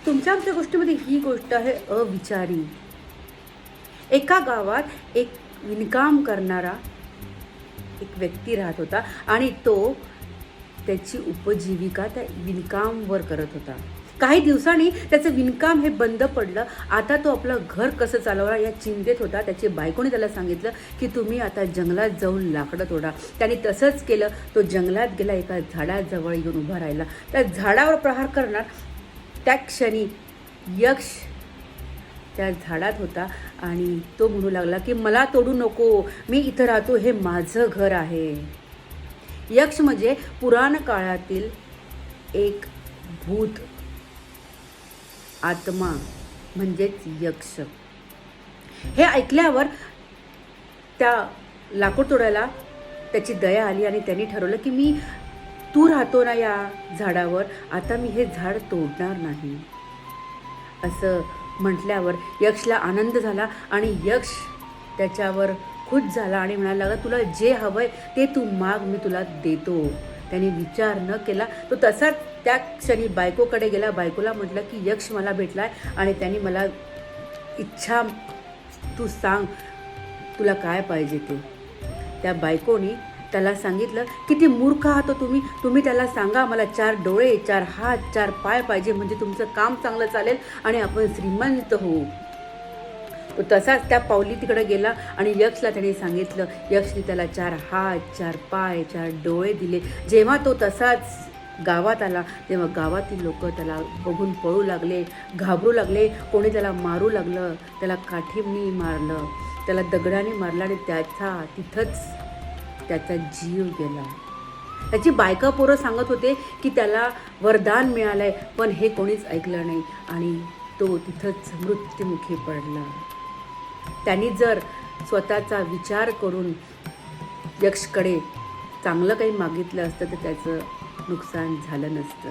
तुमच्या आमच्या गोष्टीमध्ये ही गोष्ट आहे अविचारी. एका गावात एक विणकाम करणारा एक व्यक्ती राहत होता आणि तो त्याची उपजीविका त्या विणकामवर करत होता. काही दिवसांनी त्याचं विणकाम हे बंद पडलं. आता तो आपलं घर कसं चालवणार या चिंतेत होता. त्याची बायकोने त्याला सांगितलं की तुम्ही आता जंगलात जाऊन लाकडं तोडा. त्याने तसंच केलं. तो जंगलात गेला, एका झाडाजवळ येऊन उभा राहिला. त्या झाडावर प्रहार करणार त्या क्षणी यक्ष त्या झाडात होता आणि तो म्हणू लागला की मला तोडू नको, मी इथं राहतो, हे माझं घर आहे. यक्ष म्हणजे पुराण काळातील एक भूत आत्मा म्हणजेच यक्ष. हे ऐकल्यावर त्या लाकूड तोडायला त्याची दया आली आणि त्यांनी ठरवलं की मी तू राहतो ना या झाडावर, आता मी हे झाड तोडणार नाही. असं म्हटल्यावर यक्षला आनंद झाला आणि यक्ष त्याच्यावर खुश झाला आणि म्हणायला लागला तुला जे हवंय ते तू माग, मी तुला देतो. त्याने विचार न केला. तो तसाच त्या क्षणी बायकोकडे गेला. बायकोला म्हटलं की यक्ष मला भेटलाय आणि त्यांनी मला इच्छा तू सांग तुला काय पाहिजे ते. त्या बायकोने त्याला सांगितलं किती मूर्ख आहात तुम्ही त्याला सांगा मला 4 डोळे, 4 हात, 4 पाय पाहिजे, म्हणजे तुमचं काम चांगलं चालेल आणि आपण श्रीमंत होऊ. तो तसाच त्या पावली तिकडे गेला आणि यक्षला त्याने सांगितलं. यक्षने त्याला 4 हात, 4 पाय, 4 डोळे दिले. जेव्हा तो तसाच गावात आला तेव्हा गावातील लोक त्याला बघून पळू लागले, घाबरू लागले. कोणी त्याला मारू लागलं, त्याला काठीने मारलं, त्याला दगडाने मारलं आणि तिथंच त्याचा जीव गेला. त्याची बायका पोरं सांगत होते की त्याला वरदान मिळालंय, पण हे कोणीच ऐकलं नाही आणि तो तिथंच मृत्युमुखी पडला. त्यांनी जर स्वतःचा विचार करून यक्षकडे चांगलं काही मागितलं असतं तर त्याचं नुकसान झालं नसतं.